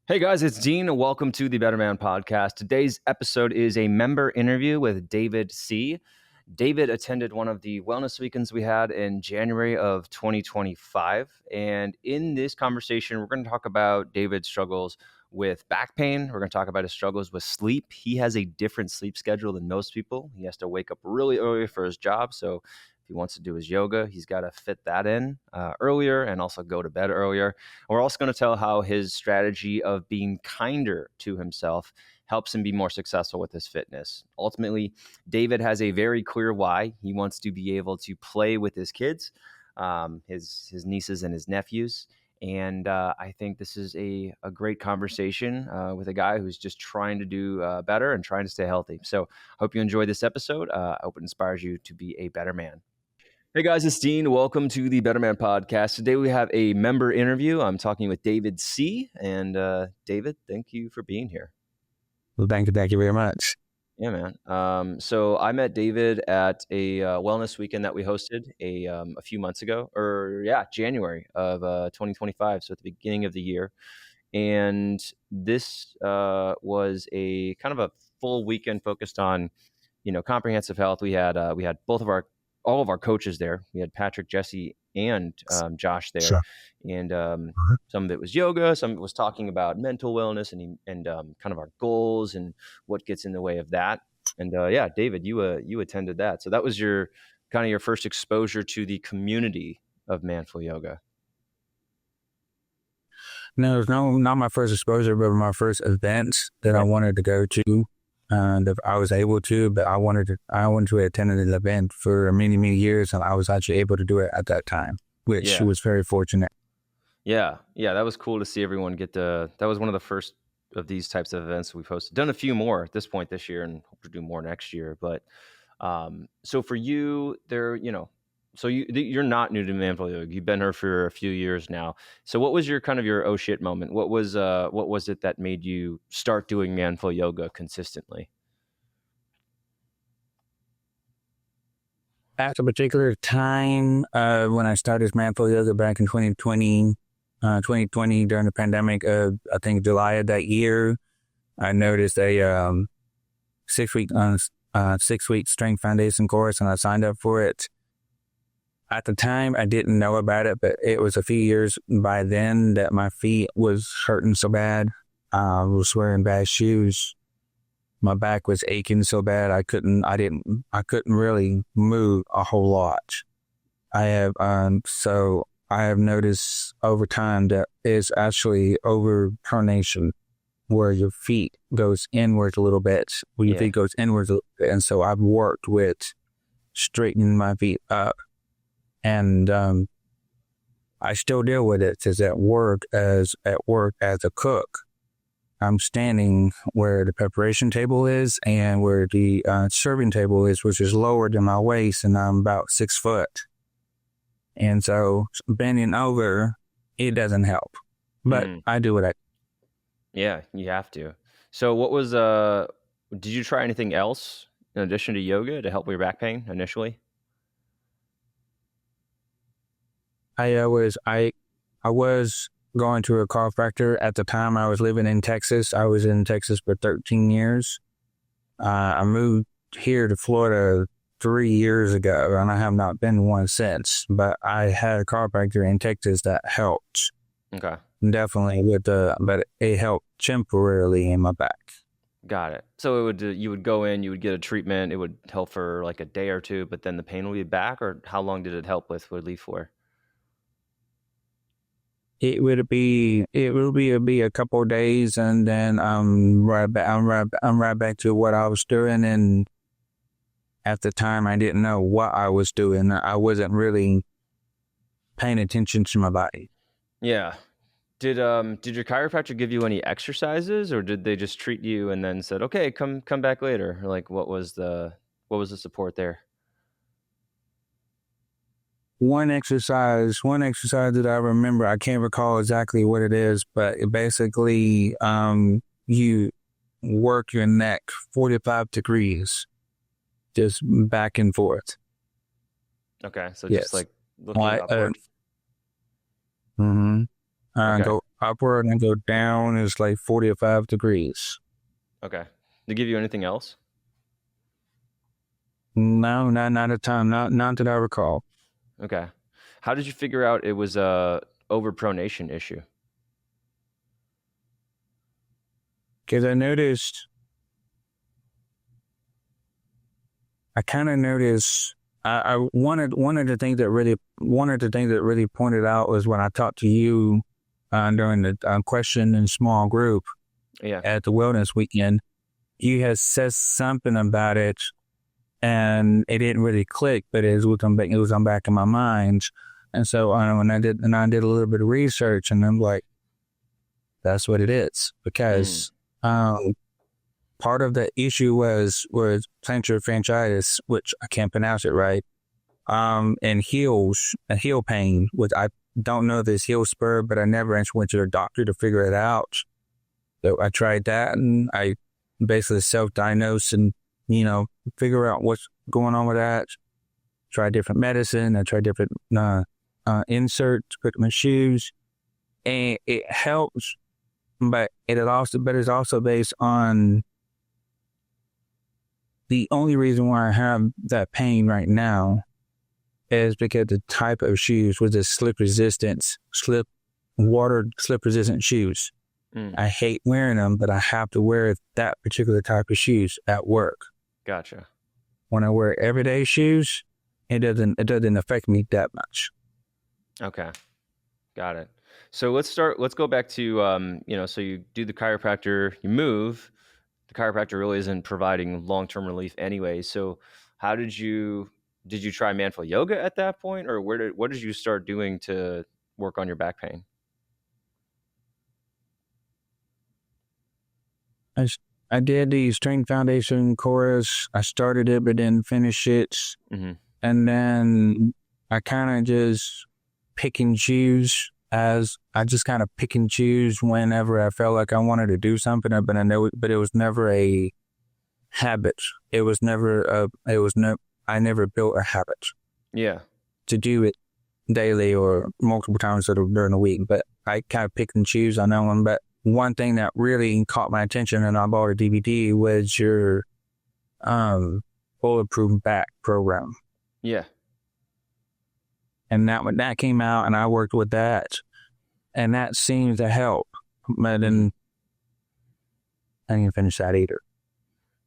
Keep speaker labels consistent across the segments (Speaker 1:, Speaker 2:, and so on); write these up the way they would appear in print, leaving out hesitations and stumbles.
Speaker 1: Hey guys, it's Dean. Welcome to the Better Man podcast. Today's episode is a member interview with David C. David attended one of the wellness weekends we had in January of 2025. And in this conversation, we're going to talk about David's struggles with back pain. We're going to talk about his struggles with sleep. He has a different sleep schedule than most people. He has to wake up really early for his job. So if he wants to do his yoga, he's got to fit that in earlier and also go to bed earlier. And we're also going to tell how his strategy of being kinder to himself helps him be more successful with his fitness. Ultimately, David has a very clear why. He wants to be able to play with his kids, his nieces and his nephews. And I think this is a great conversation with a guy who's just trying to do better and trying to stay healthy. So I hope you enjoy this episode. I hope it inspires you to be a better man. Hey guys, it's Dean. Welcome to the Better Man podcast. Today we have a member interview. I'm talking with David C. And David, thank you for being here.
Speaker 2: Well, thank you very much.
Speaker 1: Yeah, man. So I met David at a wellness weekend that we hosted a few months ago, January of 2025. So at the beginning of the year, and this was a kind of a full weekend focused on, comprehensive health. We had all of our coaches there. We had Patrick, Jesse, and Josh there.
Speaker 2: Sure.
Speaker 1: And some of it was yoga, some of it was talking about mental wellness and kind of our goals and what gets in the way of that. And David, you attended that, so that was your first exposure to the community of Manful Yoga.
Speaker 2: No, not my first exposure, but my first event that I wanted to go to. If I was able to, but I wanted to attend an event for many years, and I was actually able to do it at that time, which was very fortunate.
Speaker 1: Yeah, that was cool to see everyone get that was one of the first of these types of events we've hosted. Done a few more at this point this year, and hope to do more next year. But so for you, so you're not new to Manful Yoga. You've been here for a few years now. So what was your oh shit moment? What was it that made you start doing Manful Yoga consistently?
Speaker 2: At a particular time, when I started Manful Yoga back in 2020 during the pandemic, I think July of that year, I noticed a 6-week strength foundation course, and I signed up for it. At the time, I didn't know about it, but it was a few years by then that my feet was hurting so bad. I was wearing bad shoes. My back was aching so bad I couldn't really move a whole lot. I have noticed over time that it's actually overpronation, where your feet goes inwards a little bit, feet goes inwards a little bit. And so I've worked with straightening my feet up, and I still deal with it. Because at work as a cook, I'm standing where the preparation table is and where the serving table is, which is lower than my waist, and I'm about 6 foot. And so bending over, it doesn't help. But I do what I do.
Speaker 1: Yeah, you have to. So what was did you try anything else in addition to yoga to help with your back pain initially?
Speaker 2: I was going to a chiropractor at the time. I was living in Texas. I was in Texas for 13 years. I moved here to Florida 3 years ago, and I have not been one since. But I had a chiropractor in Texas that helped.
Speaker 1: Okay.
Speaker 2: Definitely but it helped temporarily in my back.
Speaker 1: Got it. So you would go in, you would get a treatment. It would help for like a day or two, but then the pain will be back. Or how long did it help with? Would it leave for?
Speaker 2: It will be a couple of days, and then I'm right back to what I was doing. And at the time, I didn't know what I was doing. I wasn't really paying attention to my body.
Speaker 1: Yeah. Did your chiropractor give you any exercises, or did they just treat you and then said, okay, come back later? Like, what was the support there?
Speaker 2: One exercise that I remember, I can't recall exactly what it is, but it basically, you work your neck 45 degrees, just back and forth.
Speaker 1: Okay. So just like looking
Speaker 2: upward.
Speaker 1: Okay.
Speaker 2: upward and go down is like 45 degrees.
Speaker 1: Okay. Did they give you anything else?
Speaker 2: No, not at the time. Not that I recall.
Speaker 1: Okay. How did you figure out it was a overpronation issue?
Speaker 2: Because I kind of noticed. One of the things that really pointed out was when I talked to you during the question in small group
Speaker 1: Yeah.
Speaker 2: at the wellness weekend. You had said something about it, and it didn't really click, but it was on back in my mind. And so when I did a little bit of research, and I'm like, that's what it is, because part of the issue was plantar fasciitis, which I can't pronounce it right, and heel pain, which I don't know if it's heel spur, but I never actually went to the doctor to figure it out. So I tried that, and I basically self-diagnosed and, figure out what's going on with that. Try different medicine. I tried different inserts to put in my shoes, and it helps, but it's also based on the only reason why I have that pain right now is because the type of shoes was the slip resistant shoes. I hate wearing them, but I have to wear that particular type of shoes at work.
Speaker 1: Gotcha.
Speaker 2: When I wear everyday shoes, it doesn't affect me that much.
Speaker 1: Okay. Got it. So let's go back to, so you do the chiropractor, you move, the chiropractor really isn't providing long-term relief anyway. So how did you try mindful yoga at that point, or what did you start doing to work on your back pain?
Speaker 2: I did the strength foundation course. I started it, but didn't finish it.
Speaker 1: Mm-hmm.
Speaker 2: And then I kind of just pick and choose whenever I felt like I wanted to do something. But it was never a habit. I never built a habit.
Speaker 1: Yeah.
Speaker 2: To do it daily or multiple times during the week. But I kind of pick and choose on that one. But one thing that really caught my attention, and I bought a DVD, was your bulletproof back program.
Speaker 1: Yeah.
Speaker 2: And when that came out, and I worked with that, and that seemed to help. But then I didn't finish that either.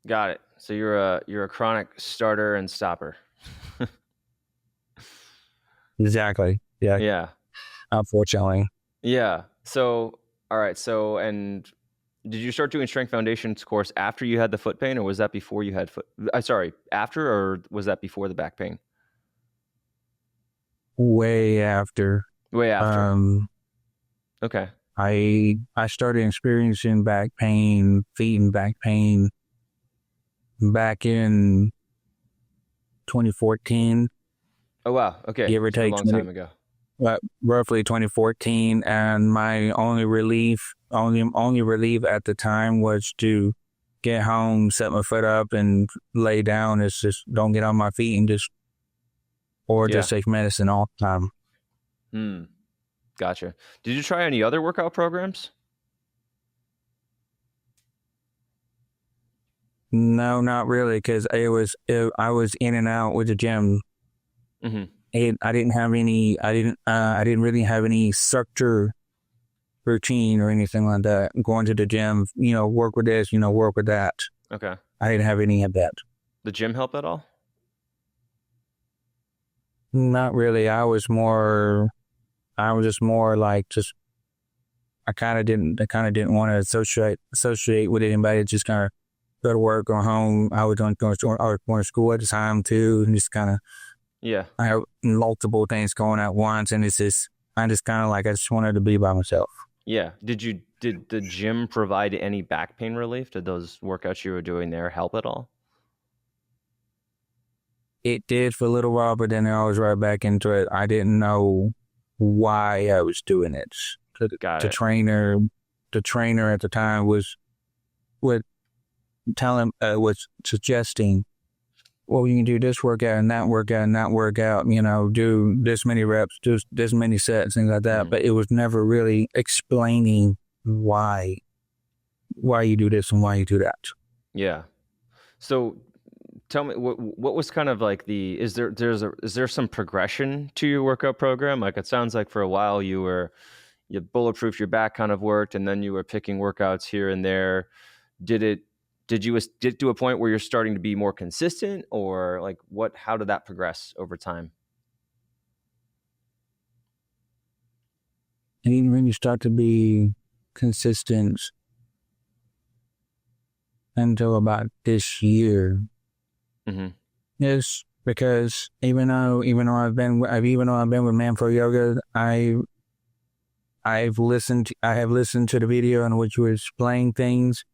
Speaker 1: Got it. So you're a chronic starter and stopper.
Speaker 2: Exactly. Yeah.
Speaker 1: Yeah.
Speaker 2: Unfortunately.
Speaker 1: Yeah. So, all right. So, and did you start doing Strength Foundations course after you had the foot pain, or was that before you had after, or was that before the back pain?
Speaker 2: Way after.
Speaker 1: Way after. Okay.
Speaker 2: I started experiencing back pain, feet and back pain back in 2014.
Speaker 1: Oh, wow. Okay.
Speaker 2: Give or take,
Speaker 1: a long time ago.
Speaker 2: Roughly 2014, and my only relief at the time was to get home, set my foot up, and lay down. It's just don't get on my feet and just take medicine all the time.
Speaker 1: Gotcha. Did you try any other workout programs?
Speaker 2: No, not really, because I was in and out with the gym.
Speaker 1: Mm-hmm.
Speaker 2: I didn't really have any structure routine or anything like that. Going to the gym, work with this, work with that.
Speaker 1: Okay.
Speaker 2: I didn't have any of that.
Speaker 1: The gym help at all?
Speaker 2: Not really. I was just more like I kind of didn't want to associate with anybody. Just kind of go to work, go home. I was going to school at the time too, and just kind of.
Speaker 1: Yeah.
Speaker 2: I have multiple things going at once, and I just kind of like, I just wanted to be by myself.
Speaker 1: Yeah. Did the gym provide any back pain relief? Did those workouts you were doing there help at all?
Speaker 2: It did for a little while, but then I was right back into it. I didn't know why I was doing it. The trainer at the time was suggesting well, you can do this workout and that workout and that workout, do this many reps, do this many sets, things like that.
Speaker 1: Mm-hmm.
Speaker 2: But it was never really explaining why you do this and why you do that.
Speaker 1: Yeah. So tell me what was kind of like is there some progression to your workout program? Like it sounds like for a while you bulletproof your back kind of worked, and then you were picking workouts here and there. Did you get to a point where you're starting to be more consistent, or like how did that progress over time?
Speaker 2: And even when you start to be consistent until about this year.
Speaker 1: Mm-hmm.
Speaker 2: Yes, because even though I've been with Manfro Yoga, I have listened to the video in which you were explaining things,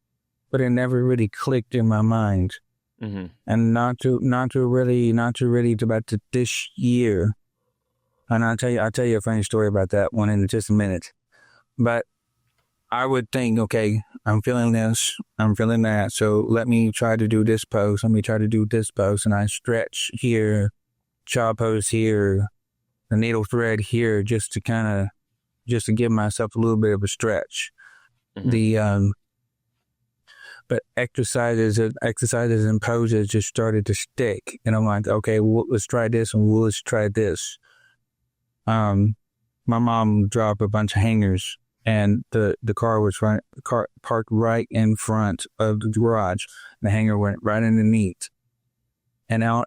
Speaker 2: but it never really clicked in my mind.
Speaker 1: Mm-hmm.
Speaker 2: And not to really about this year. And I'll tell you a funny story about that one in just a minute. But I would think, okay, I'm feeling this, I'm feeling that, so let me try to do this pose, let me try to do this pose, and I stretch here, jaw pose here, the needle thread here, just to give myself a little bit of a stretch. Mm-hmm. But exercises and poses just started to stick, and I'm like, okay, well, let's try this, and let's try this. My mom dropped a bunch of hangers, and the car was parked right in front of the garage. The hanger went right underneath, and out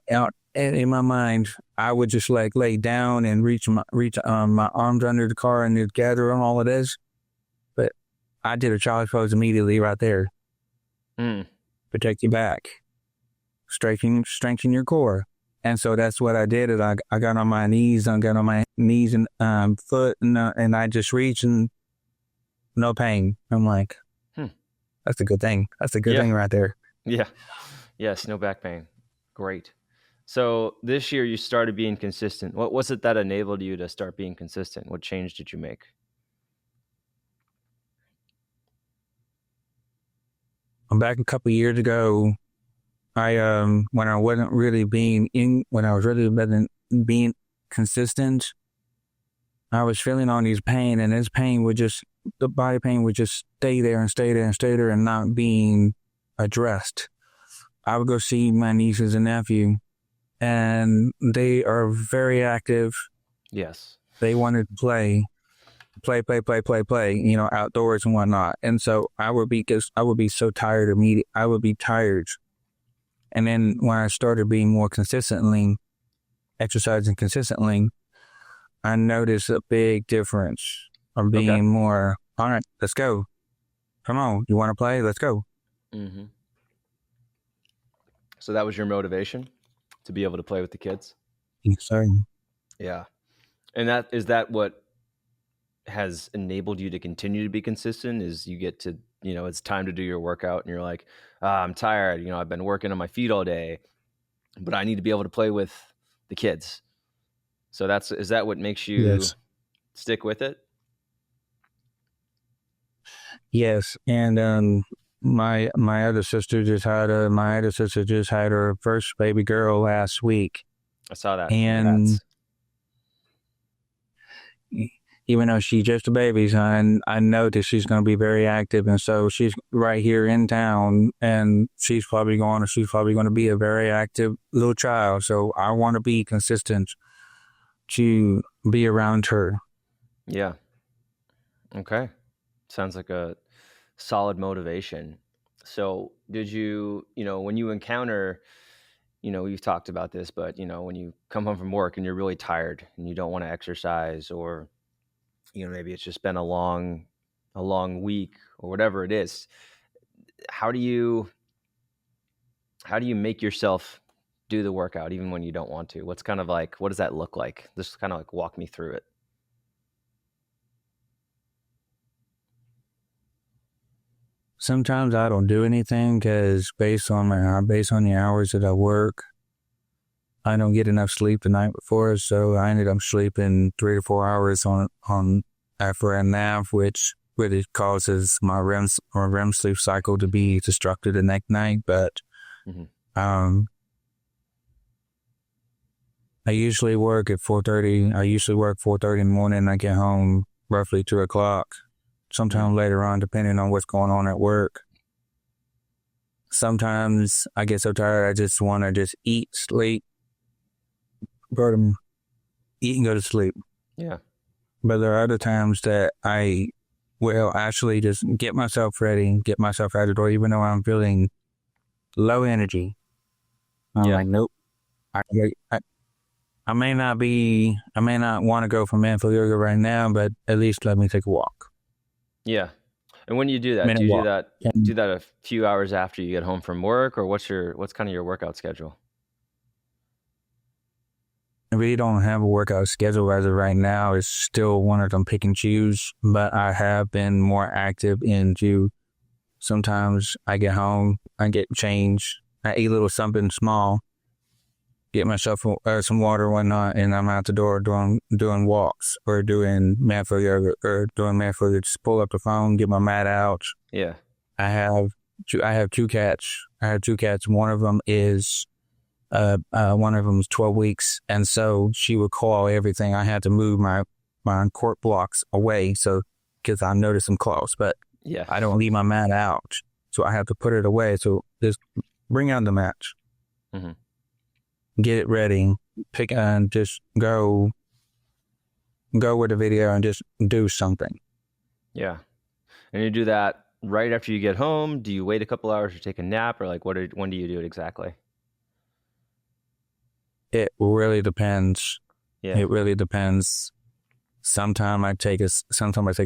Speaker 2: in my mind, I would just like lay down and reach my arms under the car and just gather on all of this. But I did a child's pose immediately right there. Protect your back, strengthen your core. And so that's what I did. Is I got on my knees. And foot, and I just reached, and no pain. I'm like, that's a good thing. That's a good thing right there.
Speaker 1: Yeah. Yes, no back pain. Great. So this year you started being consistent. What was it that enabled you to start being consistent? What change did you make?
Speaker 2: Back a couple of years ago, when I wasn't really being consistent, I was feeling all these pain, and the body pain would just stay there and not being addressed. I would go see my nieces and nephew, and they are very active.
Speaker 1: Yes.
Speaker 2: They wanted to play, outdoors and whatnot. And so I would be so tired immediately. I would be tired. And then when I started being more exercising consistently, I noticed a big difference of being more, all right, let's go. Come on, you want to play? Let's go.
Speaker 1: Mm-hmm. So that was your motivation to be able to play with the kids?
Speaker 2: Sorry.
Speaker 1: Yeah. And is that what has enabled you to continue to be consistent? Is you get to, it's time to do your workout and you're like, I'm tired. I've been working on my feet all day, but I need to be able to play with the kids. So is that what makes you stick with it?
Speaker 2: Yes. And my other sister just had her first baby girl last week.
Speaker 1: I saw that.
Speaker 2: And even though she's just a baby, and I know that she's going to be very active, and so she's right here in town, and she's probably going to be a very active little child. So I want to be consistent to be around her.
Speaker 1: Yeah. Okay. Sounds like a solid motivation. So did you, when you encounter, we've talked about this, but when you come home from work and you're really tired and you don't want to exercise, or maybe it's just been a long week or whatever it is, how do you make yourself do the workout even when you don't want to? What does that look like? Just kind of like walk me through it.
Speaker 2: Sometimes I don't do anything because based on the hours that I work, I don't get enough sleep the night before, so I ended up sleeping 3 to 4 hours on after a nap, which really causes my REM sleep cycle to be disrupted the next night. But I usually work at 4:30. I usually work 4:30 in the morning, and I get home roughly 2 o'clock. Sometime later on, depending on what's going on at work. Sometimes I get so tired, I just want to just eat, sleep, eat and go to sleep.
Speaker 1: Yeah.
Speaker 2: But there are other times that I will actually just get myself ready, get myself out of the door, even though I'm feeling low energy. I'm like, nope. I may not want to go for mindful yoga right now, but at least let me take a walk.
Speaker 1: Yeah. And when you do that, do you do that a few hours after you get home from work, or what's kind of your workout schedule?
Speaker 2: I really don't have a workout schedule as of right now. It's still one of them pick and choose, but I have been more active into sometimes I get home, I get changed, I eat a little something small, get myself some water or whatnot, and I'm out the door doing walks or doing mindful yoga just pull up the phone, get my mat out.
Speaker 1: Yeah.
Speaker 2: I have two cats. One of them is 12 weeks, and so she would claw everything. I had to move my court blocks away, so because I noticed some claws, but
Speaker 1: yeah,
Speaker 2: I don't leave my mat out, so I have to put it away. So just bring out the mat, get it ready, pick and just go with the video and just do something.
Speaker 1: Yeah, and you do that right after you get home. Do you wait a couple hours to take a nap, or like when do you do it exactly?
Speaker 2: It really depends.
Speaker 1: Yeah.
Speaker 2: It really depends. Sometimes I take a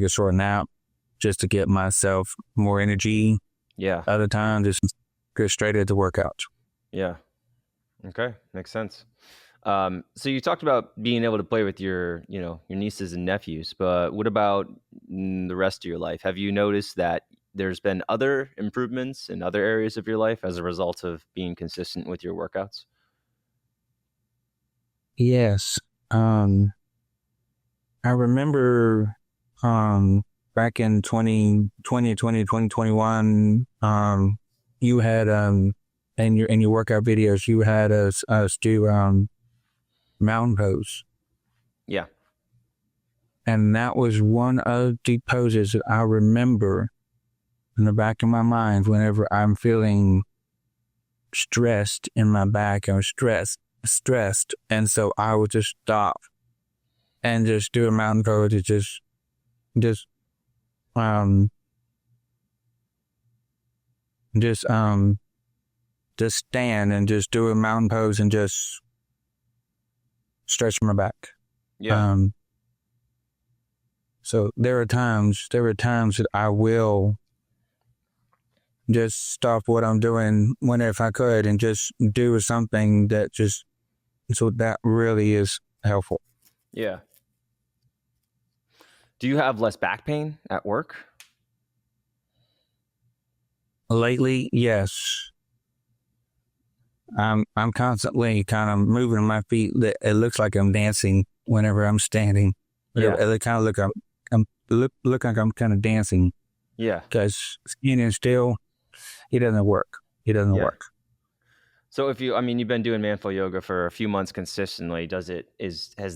Speaker 2: short nap just to get myself more energy.
Speaker 1: Yeah.
Speaker 2: Other times just go straight into workout.
Speaker 1: Yeah. Okay. Makes sense. So you talked about being able to play with your nieces and nephews, but what about the rest of your life? Have you noticed that there's been other improvements in other areas of your life as a result of being consistent with your workouts?
Speaker 2: Yes. I remember back in 2021, you had in your workout videos, you had us do mountain pose.
Speaker 1: Yeah.
Speaker 2: And that was one of the poses that I remember in the back of my mind whenever I'm feeling stressed in my back. I'm stressed. And so I would just stop and just do a mountain pose to just stand and just do a mountain pose and just stretch my back.
Speaker 1: Yeah.
Speaker 2: So there were times that I will just stop what I'm doing if I could and just do something so that really is helpful.
Speaker 1: Yeah. Do you have less back pain at work?
Speaker 2: Lately, yes. I'm constantly kind of moving my feet. It looks like I'm dancing whenever I'm standing.
Speaker 1: Yeah.
Speaker 2: It kind of look like I'm kind of dancing.
Speaker 1: Yeah.
Speaker 2: Because standing still, it doesn't work. Work.
Speaker 1: So you've been doing mindful yoga for a few months consistently. Has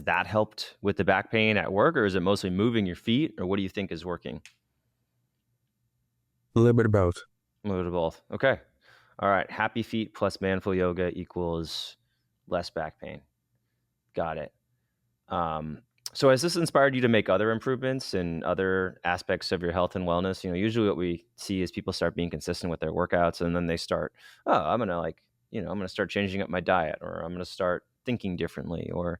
Speaker 1: that helped with the back pain at work, or is it mostly moving your feet, or what do you think is working?
Speaker 2: A little bit of both.
Speaker 1: A little bit of both. Okay. All right. Happy feet plus mindful yoga equals less back pain. Got it. So has this inspired you to make other improvements in other aspects of your health and wellness? Usually what we see is people start being consistent with their workouts, and then they start, I'm going to start changing up my diet, or I'm going to start thinking differently, or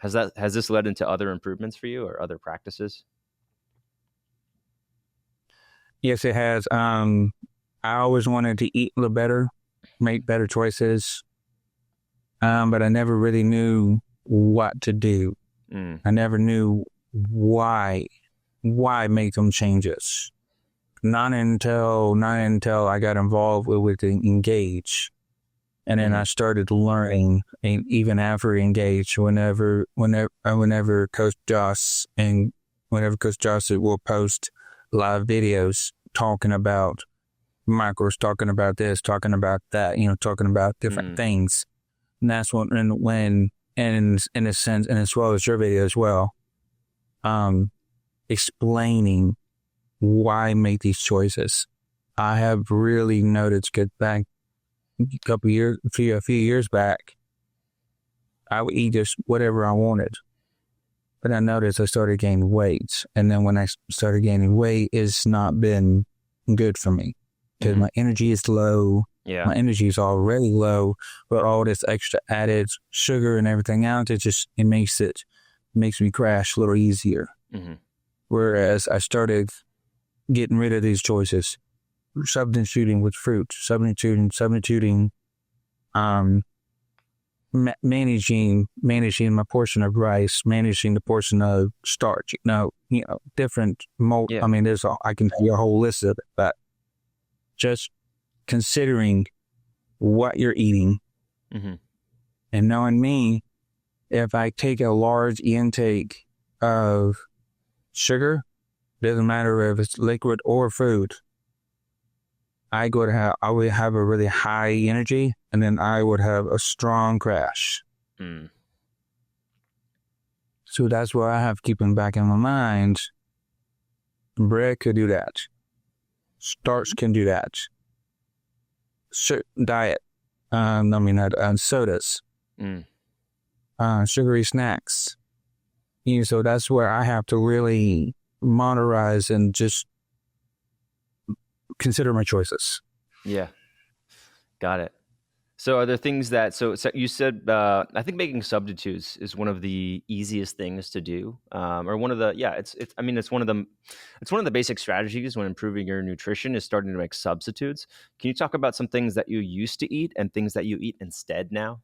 Speaker 1: has this led into other improvements for you or other practices?
Speaker 2: Yes, it has. I always wanted to eat a little better, make better choices, but I never really knew what to do. I never knew why make them changes. Not until I got involved with Engage, and then I started learning. And even after Engage, whenever Coach Josh will post live videos talking about macros, talking about this, talking about that, talking about different things. And that's when and in a sense, and as well as your video as well, explaining why I make these choices. I have really noticed, get back a few years back, I would eat just whatever I wanted. But I noticed I started gaining weight. And then when I started gaining weight, it's not been good for me because my energy is low.
Speaker 1: Yeah.
Speaker 2: My energy is already low, but all this extra added sugar and everything else, it makes me crash a little easier.
Speaker 1: Mm-hmm.
Speaker 2: Whereas I started getting rid of these choices, substituting with fruit, substituting, managing my portion of rice, managing the portion of starch, different mold.
Speaker 1: Yeah.
Speaker 2: I mean, I can tell you a whole list of it, but just considering what you're eating and knowing me, if I take a large intake of sugar, doesn't matter if it's liquid or food, I would have a really high energy, and then I would have a strong crash. So that's what I have keeping back in my mind. Bread could do that. Starch can do that. Diet. Sodas. Sugary snacks. So that's where I have to really monetize and just consider my choices.
Speaker 1: Yeah. Got it. So are there things so you said, I think making substitutes is one of the easiest things to do. Or one of the, it's one of the basic strategies when improving your nutrition is starting to make substitutes. Can you talk about some things that you used to eat and things that you eat instead now?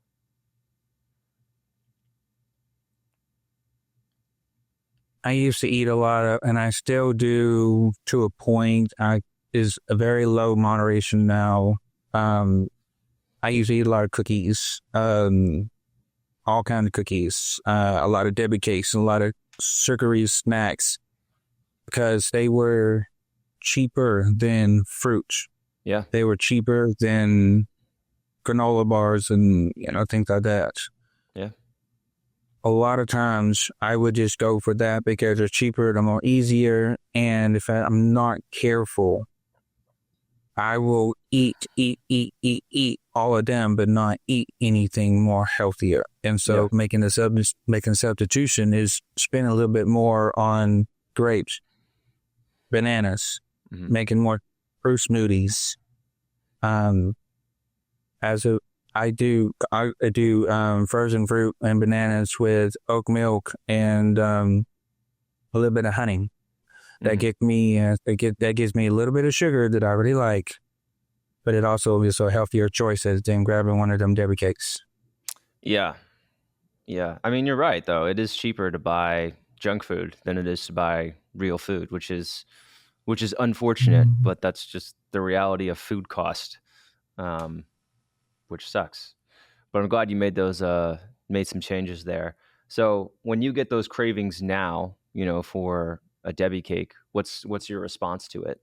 Speaker 2: I used to eat a lot of, and I still do to a point. Is a very low moderation now. I used to eat a lot of cookies, all kinds of cookies, a lot of Debbie cakes, and a lot of sugary snacks because they were cheaper than fruit.
Speaker 1: Yeah.
Speaker 2: They were cheaper than granola bars and, things like that.
Speaker 1: Yeah.
Speaker 2: A lot of times I would just go for that because they're cheaper, they're more easier. And if I'm not careful, I will eat all of them, but not eat anything more healthier. And so making a substitution is spending a little bit more on grapes, bananas, making more fruit smoothies. I do frozen fruit and bananas with oat milk and a little bit of honey. That gives me a little bit of sugar that I really like, but it also is a healthier choice than grabbing one of them Debbie cakes.
Speaker 1: Yeah. Yeah. I mean, you're right, though. It is cheaper to buy junk food than it is to buy real food, which is unfortunate, but that's just the reality of food cost, which sucks. But I'm glad you made some changes there. So when you get those cravings now, for a Debbie cake, what's your response to it?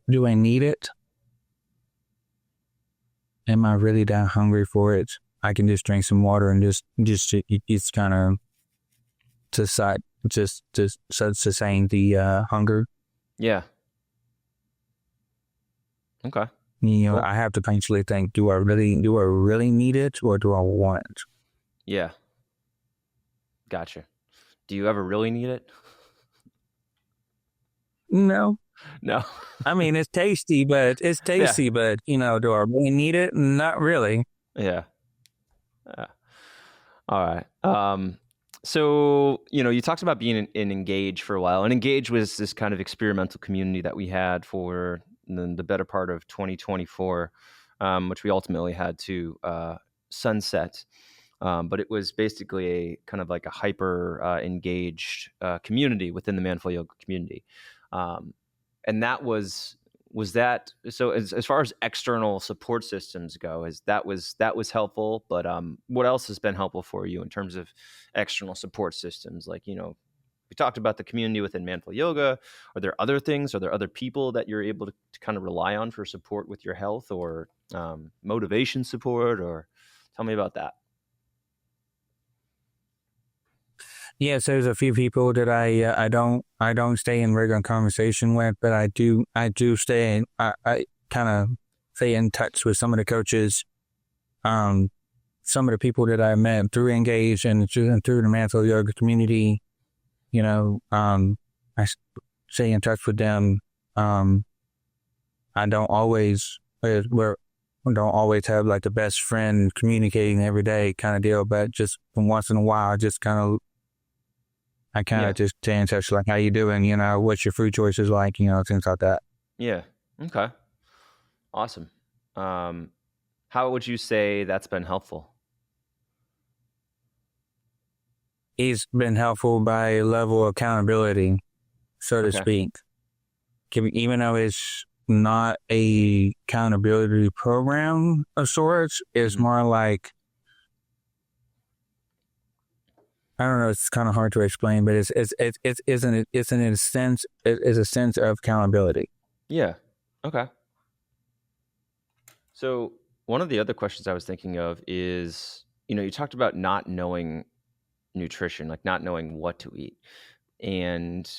Speaker 2: Do I need it? Am I really that hungry for it? I can just drink some water and just kind of sustain the hunger.
Speaker 1: Yeah. Okay.
Speaker 2: Cool. I have to constantly think: do I really need it, or do I want it?
Speaker 1: Yeah. Gotcha. Do you ever really need it?
Speaker 2: No.
Speaker 1: No.
Speaker 2: I mean, it's tasty, but do I really need it? Not really.
Speaker 1: Yeah. All right. So, you talked about being in Engage for a while, and Engage was this kind of experimental community that we had for the better part of 2024, which we ultimately had to sunset. But it was basically a kind of like a hyper engaged community within the Manful Yoga community. And that was that, so as far as external support systems go, that was helpful, but what else has been helpful for you in terms of external support systems? Like, we talked about the community within Manful Yoga. Are there other things? Are there other people that you're able to kind of rely on for support with your health, or motivation support, or tell me about that.
Speaker 2: Yes, there's a few people that I don't stay in regular conversation with, but I do stay in, I kind of stay in touch with some of the coaches, some of the people that I met through Engage and through the mental yoga community. I stay in touch with them. I don't always we don't always have like the best friend communicating every day kind of deal, but just from once in a while, I kind of just stay in touch, like, how you doing? What's your food choices like? Things like that.
Speaker 1: Yeah. Okay. Awesome. How would you say that's been helpful?
Speaker 2: It's been helpful by a level of accountability, so to speak. Even though it's not a accountability program of sorts, it's more like, I don't know, it's kind of hard to explain, but it's a sense of accountability.
Speaker 1: Yeah. Okay. So one of the other questions I was thinking of is, you talked about not knowing nutrition, like not knowing what to eat. And,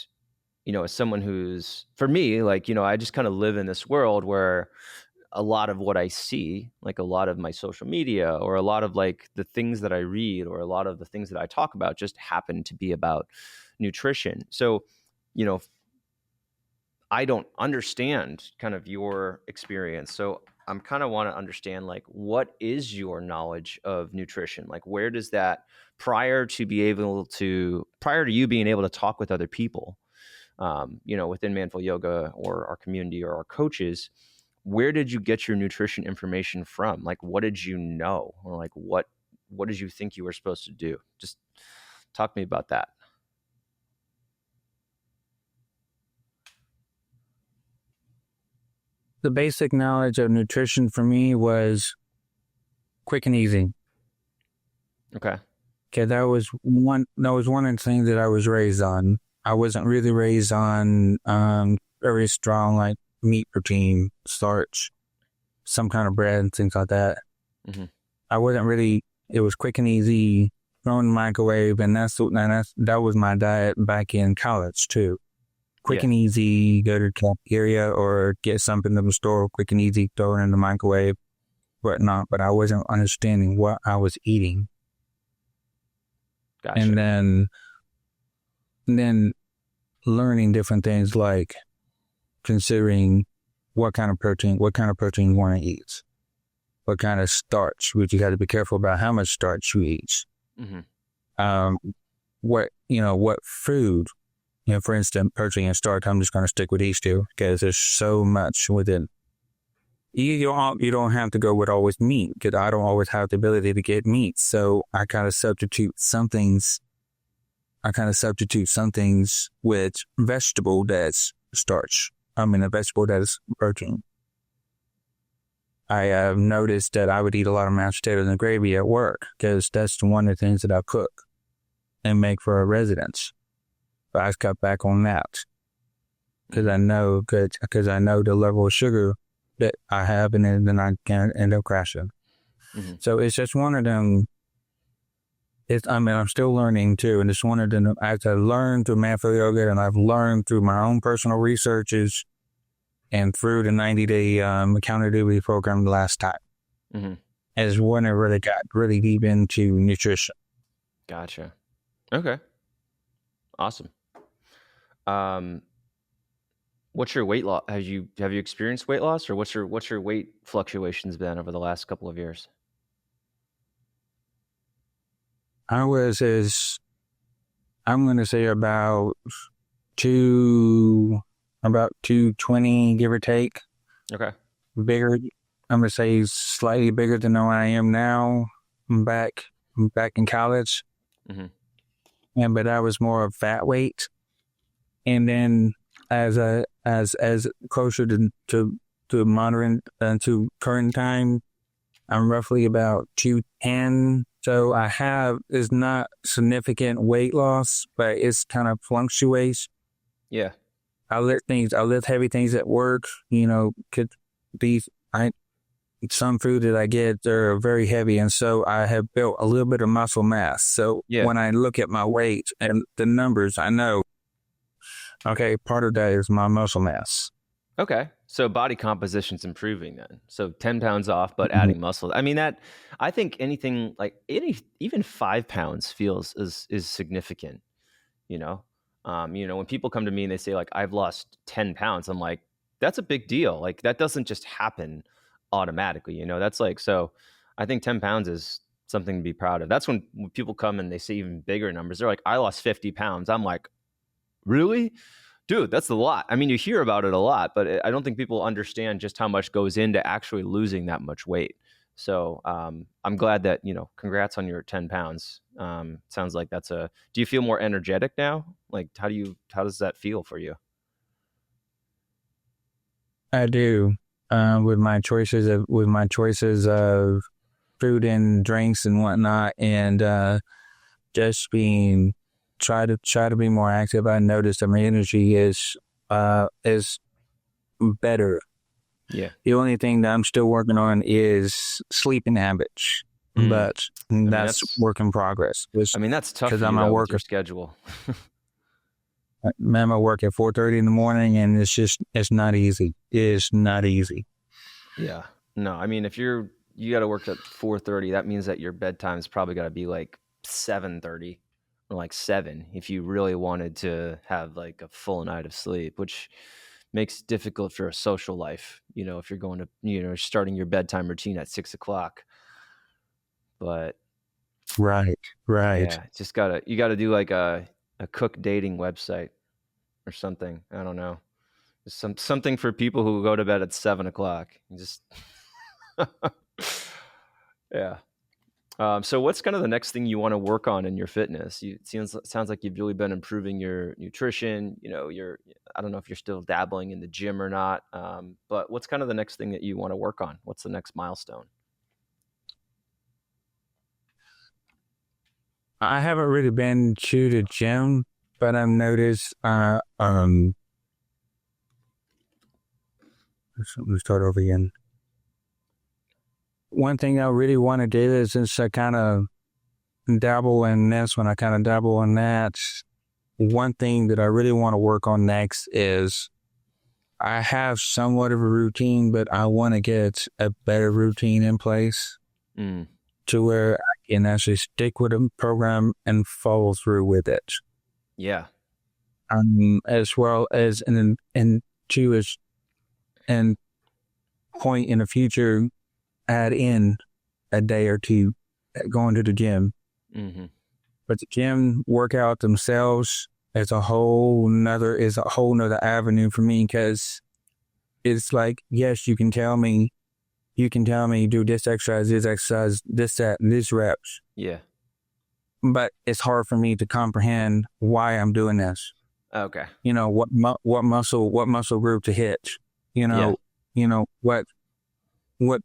Speaker 1: as someone who's, for me, like, I just kind of live in this world where a lot of what I see, like a lot of my social media or a lot of like the things that I read or a lot of the things that I talk about just happen to be about nutrition. So, I don't understand kind of your experience. So I'm kind of want to understand, like, what is your knowledge of nutrition? Like, where does that, prior to you being able to talk with other people, within Manful Yoga or our community or our coaches, where did you get your nutrition information from? Like, what did you know? Or like, what did you think you were supposed to do? Just talk to me about that.
Speaker 2: The basic knowledge of nutrition for me was quick and easy.
Speaker 1: Okay.
Speaker 2: That was one of the things that I was raised on. I wasn't really raised on very strong, like, meat protein, starch, some kind of bread and things like that.
Speaker 1: Mm-hmm.
Speaker 2: I wasn't really, it was quick and easy, throw in the microwave, and that was my diet back in college too. Quick and easy, go to the cafeteria or get something from the store, quick and easy, throw it in the microwave, whatnot. But I wasn't understanding what I was eating.
Speaker 1: Gotcha.
Speaker 2: And then learning different things, like considering what kind of protein you want to eat, what kind of starch, which you got to be careful about how much starch you eat. Mm-hmm. What food. For instance, protein and starch, I'm just going to stick with these two because there's so much within. You don't have to go with always meat, because I don't always have the ability to get meat. So I kind of substitute some things. With vegetable that's starch. A vegetable that is protein. I have noticed that I would eat a lot of mashed potatoes and gravy at work because that's one of the things that I cook and make for our residents. But I cut back on that because I know the level of sugar that I have, and then I can end up crashing. Mm-hmm. So it's just one of them. I'm still learning too, and it's one of them. As I learned through Manful Yoga, and I've learned through my own personal researches, and through the 90-day accountability program the last time, is when I really got really deep into nutrition.
Speaker 1: Gotcha. Okay. Awesome. What's your weight loss? Have you experienced weight loss, or what's your weight fluctuations been over the last couple of years?
Speaker 2: I'm going to say about 220, give or take.
Speaker 1: Okay.
Speaker 2: Bigger. I'm going to say slightly bigger than what I am now. I'm back in college. Mm-hmm. But I was more of fat weight. And then as closer to modern to current time, I'm roughly about 210. So it's not significant weight loss, but it's kind of fluctuates.
Speaker 1: Yeah.
Speaker 2: I lift heavy things at work, some food that I get, they're very heavy. And so I have built a little bit of muscle mass. So
Speaker 1: Yeah.
Speaker 2: when I look at my weight and the numbers, I know, okay, part of that is my muscle mass.
Speaker 1: Okay. So body composition's improving then. So 10 pounds off, but
Speaker 2: Mhm.
Speaker 1: adding muscle. I mean, I think anything like even 5 pounds feels is significant, you know? When people come to me and they say like, I've lost 10 pounds, I'm like, that's a big deal. Like that doesn't just happen automatically, that's like, so I think 10 pounds is something to be proud of. That's when people come and they say even bigger numbers. They're like, I lost 50 pounds. I'm like, really? Dude, that's a lot. I mean, you hear about it a lot, but I don't think people understand just how much goes into actually losing that much weight. So I'm glad that, congrats on your 10 pounds. Sounds like do you feel more energetic now? Like, how does that feel for you?
Speaker 2: I do. With my choices of food and drinks and whatnot, and just being try to be more active. I noticed that my energy is better.
Speaker 1: Yeah.
Speaker 2: The only thing that I'm still working on is sleeping habits,
Speaker 1: Mm.
Speaker 2: but
Speaker 1: I mean,
Speaker 2: that's work in progress.
Speaker 1: that's tough
Speaker 2: Because
Speaker 1: for you
Speaker 2: I'm at
Speaker 1: though with
Speaker 2: work.
Speaker 1: your schedule.
Speaker 2: Man, I work at 4:30 in the morning, and it's not easy. It's not easy.
Speaker 1: Yeah. No, I mean, if you got to work at 4:30, that means that your bedtime's probably got to be like 7:30 or like 7 if you really wanted to have like a full night of sleep, which makes it difficult for a social life, if you're going to, starting your bedtime routine at 6 o'clock. But
Speaker 2: Right, right.
Speaker 1: yeah, you gotta do like a cook dating website or something. I don't know. Something for people who go to bed at 7 o'clock. Just yeah. So what's kind of the next thing you want to work on in your fitness? It sounds like you've really been improving your nutrition. I don't know if you're still dabbling in the gym or not. But what's kind of the next thing that you want to work on? What's the next milestone?
Speaker 2: I haven't really been to the gym, but I've noticed. Let me start over again. One thing I really want to do is since I kind of dabble in this, when I kind of dabble in that, one thing that I really want to work on next is I have somewhat of a routine, but I want to get a better routine in place to where I can actually stick with a program and follow through with it.
Speaker 1: Yeah.
Speaker 2: As well as and two is and point in the future add in a day or two going to the gym.
Speaker 1: Mm-hmm.
Speaker 2: But the gym workout themselves is a whole nother avenue for me, because it's like, yes, you can tell me do this exercise, this, that, this reps.
Speaker 1: Yeah.
Speaker 2: But it's hard for me to comprehend why I'm doing this.
Speaker 1: Okay.
Speaker 2: What muscle group to hit.
Speaker 1: Yeah.
Speaker 2: What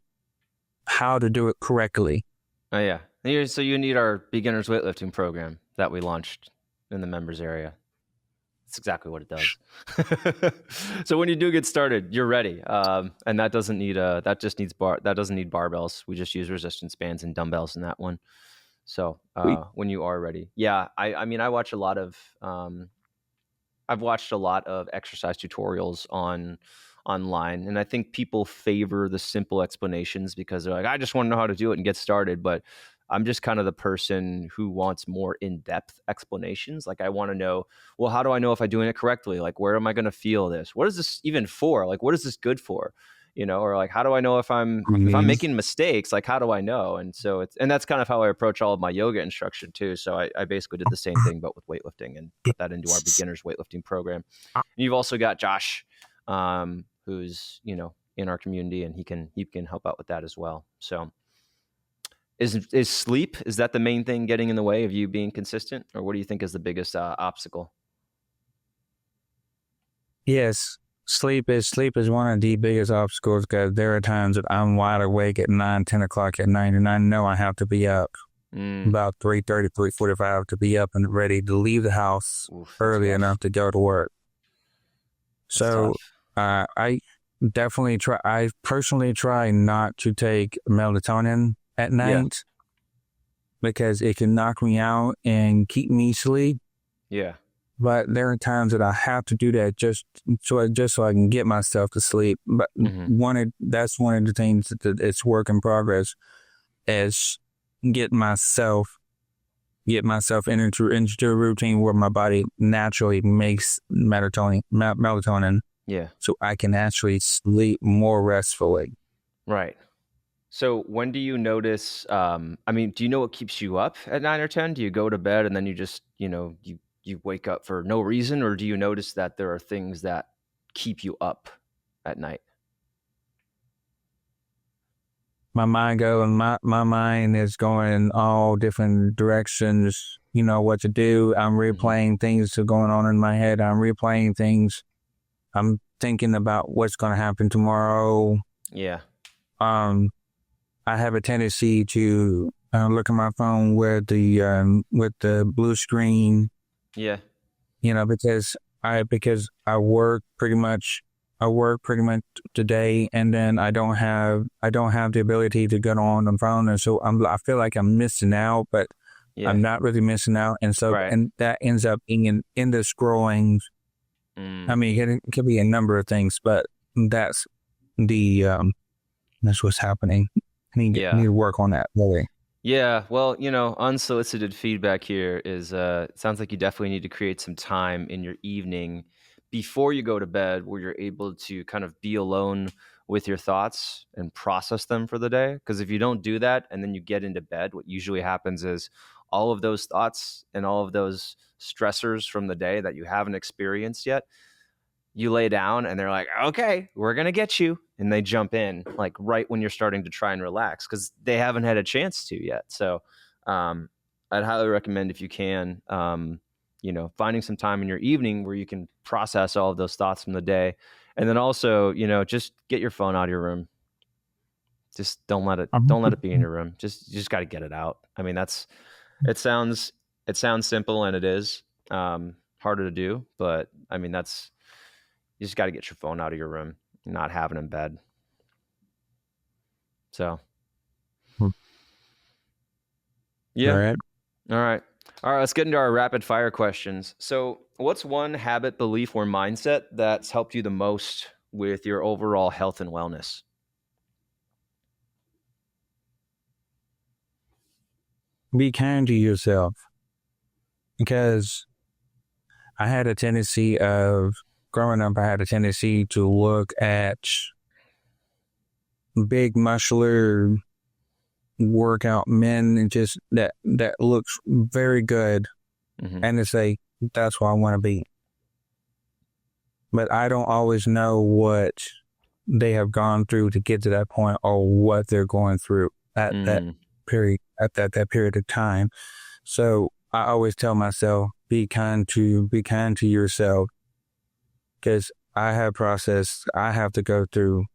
Speaker 2: how to do it correctly.
Speaker 1: Oh yeah. So you need our beginners weightlifting program that we launched in the members area. That's exactly what it does. So when you do get started, you're ready. And that doesn't need that doesn't need barbells. We just use resistance bands and dumbbells in that one. So when you are ready. Yeah, I mean I watch a lot of I've watched a lot of exercise tutorials online, and I think people favor the simple explanations because they're like, I just want to know how to do it and get started. But I'm just kind of the person who wants more in-depth explanations. Like I want to know, well, how do I know if I'm doing it correctly? Like, where am I going to feel this? What is this even for? Like, what is this good for? Or like, how do I know if I'm making mistakes? Like, how do I know? And so that's kind of how I approach all of my yoga instruction too. So I basically did the same thing, but with weightlifting, and put that into our beginners weightlifting program. And you've also got Josh, who's, in our community, and he can help out with that as well. So is sleep, is that the main thing getting in the way of you being consistent, or what do you think is the biggest obstacle?
Speaker 2: Yes. Sleep is one of the biggest obstacles, because there are times that I'm wide awake at 9, 10 o'clock at night, and I know I have to be up about 3:30, 3:45 to be up and ready to leave the house early enough to go to work. So definitely try. I personally try not to take melatonin at night because it can knock me out and keep me asleep.
Speaker 1: Yeah.
Speaker 2: But there are times that I have to do that just so I can get myself to sleep. But that's one of the things that it's work in progress is get myself into a routine where my body naturally makes melatonin.
Speaker 1: Yeah.
Speaker 2: So I can actually sleep more restfully.
Speaker 1: Right. So when do you notice, do you know what keeps you up at 9 or 10? Do you go to bed and then you just, you wake up for no reason, or do you notice that there are things that keep you up at night?
Speaker 2: My mind is going in all different directions. You know what to do. I'm replaying things that are going on in my head. I'm replaying things. I'm thinking about what's going to happen tomorrow.
Speaker 1: Yeah.
Speaker 2: I have a tendency to look at my phone with the blue screen.
Speaker 1: Yeah.
Speaker 2: Because I work pretty much today, and then I don't have the ability to get on the phone, and so I feel like I'm missing out, but I'm not really missing out, and so and that ends up being in the scrolling. I mean, it could be a number of things, but that's what's happening. I need to work on that really.
Speaker 1: Yeah, well, unsolicited feedback here is, it sounds like you definitely need to create some time in your evening before you go to bed where you're able to kind of be alone with your thoughts and process them for the day. Because if you don't do that and then you get into bed, what usually happens is all of those thoughts and all of those stressors from the day that you haven't experienced yet, you lay down and they're like, okay, we're going to get you. And they jump in like right when you're starting to try and relax because they haven't had a chance to yet. So I'd highly recommend, if you can, finding some time in your evening where you can process all of those thoughts from the day. And then also, just get your phone out of your room. Just don't let it be in your room. You just got to get it out. I mean, it sounds simple, and it is harder to do, but I mean, you just got to get your phone out of your room, not have it in bed. So, yeah. All right. Let's get into our rapid fire questions. So, what's one habit, belief, or mindset that's helped you the most with your overall health and wellness?
Speaker 2: Be kind to yourself, because I had a tendency of growing up. I had a tendency to look at big muscular workout men and just that looks very good, and to say that's what I want to be. But I don't always know what they have gone through to get to that point, or what they're going through at that period, at that period of time. So I always tell myself, be kind to yourself, because I have processed, I have to go through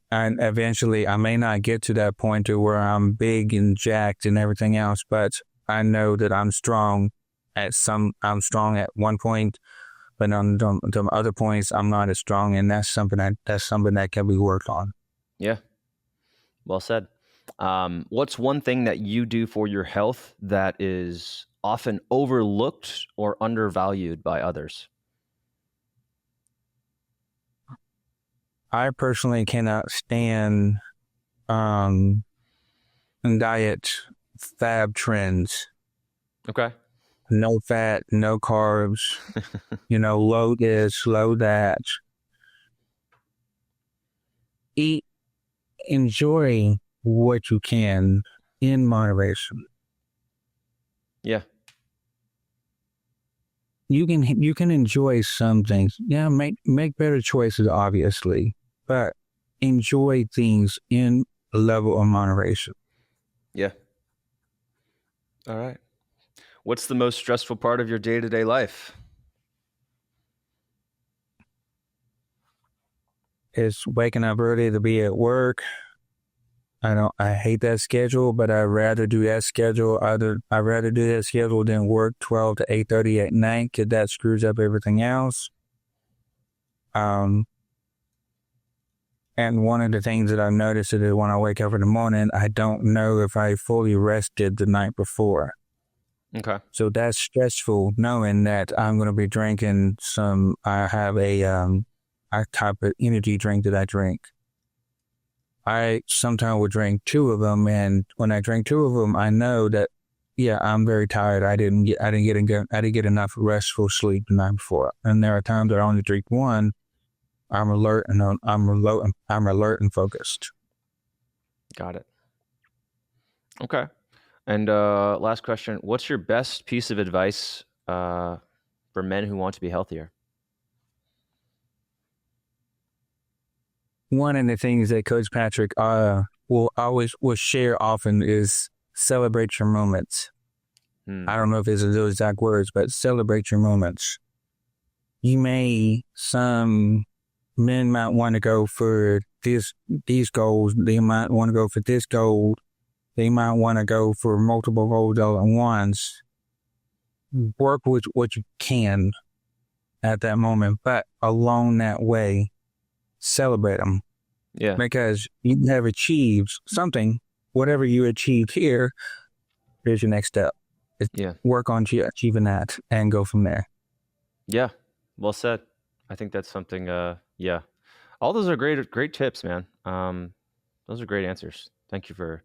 Speaker 2: and eventually I may not get to that point to where I'm big and jacked and everything else, but I know that I'm strong I'm strong at one point, but on the other points I'm not as strong, and that's something that can be worked on.
Speaker 1: Yeah. Well said. What's one thing that you do for your health that is often overlooked or undervalued by others?
Speaker 2: I personally cannot stand diet fad trends.
Speaker 1: Okay.
Speaker 2: No fat, no carbs, low this, low that. Eat, enjoy what you can in moderation.
Speaker 1: Yeah.
Speaker 2: You can enjoy some things. Yeah, make better choices, obviously, but enjoy things in a level of moderation.
Speaker 1: Yeah. All right. What's the most stressful part of your day-to-day life?
Speaker 2: It's waking up early to be at work. I hate that schedule, but I'd rather do that schedule. I'd rather do that schedule than work 12 to 8:30 at night, because that screws up everything else. And one of the things that I've noticed is that when I wake up in the morning, I don't know if I fully rested the night before.
Speaker 1: Okay.
Speaker 2: So that's stressful, knowing that I'm going to be drinking I have a type of energy drink that I drink. I sometimes would drink two of them, and when I drink two of them, I know that, yeah, I'm very tired. I didn't get enough restful sleep the night before. And there are times that I only drink one. I'm alert and focused.
Speaker 1: Got it. Okay. And last question, what's your best piece of advice for men who want to be healthier?
Speaker 2: One of the things that Coach Patrick will share often is celebrate your moments. I don't know if it's those exact words, but celebrate your moments. Some men might want to go for these goals. They might want to go for this goal. They might want to go for multiple goals all at once. Work with what you can at that moment, but along that way, celebrate them.
Speaker 1: Yeah.
Speaker 2: Because you have achieved something. Whatever you achieved here, here's your next step. Work on achieving that and go from there.
Speaker 1: Yeah. Well said. I think that's something, yeah. All those are great tips, man. Those are great answers. Thank you for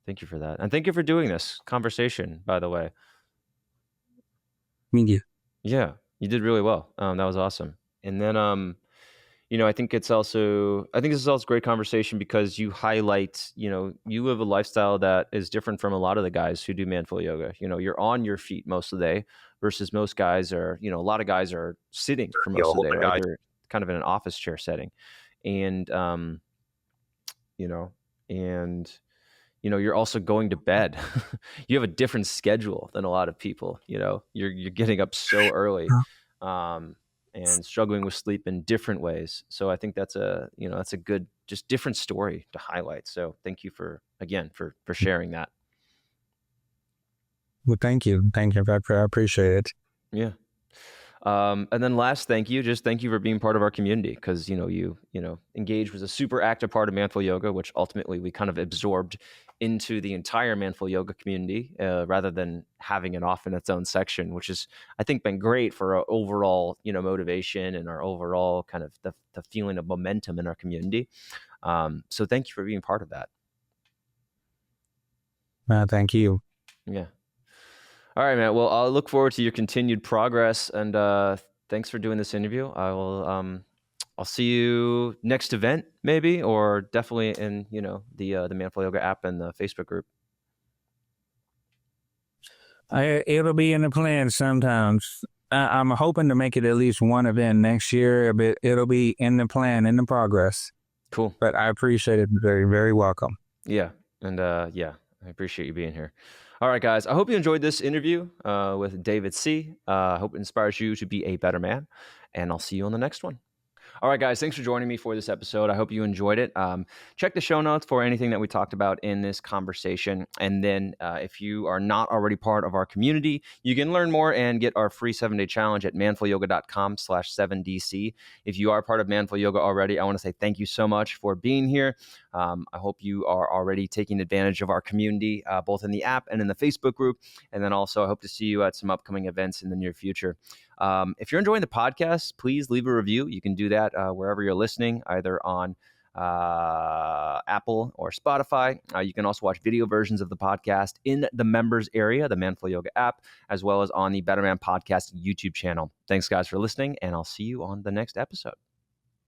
Speaker 1: that. And thank you for doing this conversation, by the way.
Speaker 2: Thank you.
Speaker 1: Yeah, you did really well. That was awesome. And then, I think this is also a great conversation because you highlight, you live a lifestyle that is different from a lot of the guys who do manful yoga. You're on your feet most of the day versus most guys are, a lot of guys are sitting for most of the day, right? They're kind of in an office chair setting. And, you're also going to bed. You have a different schedule than a lot of people. You're getting up so early, and struggling with sleep in different ways. So I think that's a good, just different story to highlight. So thank you for sharing that.
Speaker 2: Well, thank you. I appreciate it.
Speaker 1: Yeah. And then last, thank you for being part of our community because, you Engage was a super active part of Manful Yoga, which ultimately we kind of absorbed into the entire Manful Yoga community rather than having it off in its own section, which has, I think, been great for our overall, motivation and our overall kind of the feeling of momentum in our community. So thank you for being part of that.
Speaker 2: Thank you.
Speaker 1: Yeah. All right, man. Well, I'll look forward to your continued progress, and thanks for doing this interview. I'll see you next event, maybe, or definitely in the Manful Yoga app and the Facebook group.
Speaker 2: It'll be in the plan sometimes. I'm hoping to make it at least one event next year, but it'll be in the plan, in the progress.
Speaker 1: Cool.
Speaker 2: But I appreciate it. Very, very welcome.
Speaker 1: Yeah, and I appreciate you being here. All right, guys, I hope you enjoyed this interview with David C. I hope it inspires you to be a better man, and I'll see you on the next one. All right, guys, thanks for joining me for this episode. I hope you enjoyed it. Check the show notes for anything that we talked about in this conversation. And then if you are not already part of our community, you can learn more and get our free 7-day challenge at manfulyoga.com/7DC. If you are part of Manful Yoga already, I want to say thank you so much for being here. I hope you are already taking advantage of our community, both in the app and in the Facebook group. And then also, I hope to see you at some upcoming events in the near future. If you're enjoying the podcast, please leave a review. You can do that wherever you're listening, either on Apple or Spotify. You can also watch video versions of the podcast in the members area, the Manful Yoga app, as well as on the Better Man Podcast YouTube channel. Thanks, guys, for listening, and I'll see you on the next episode.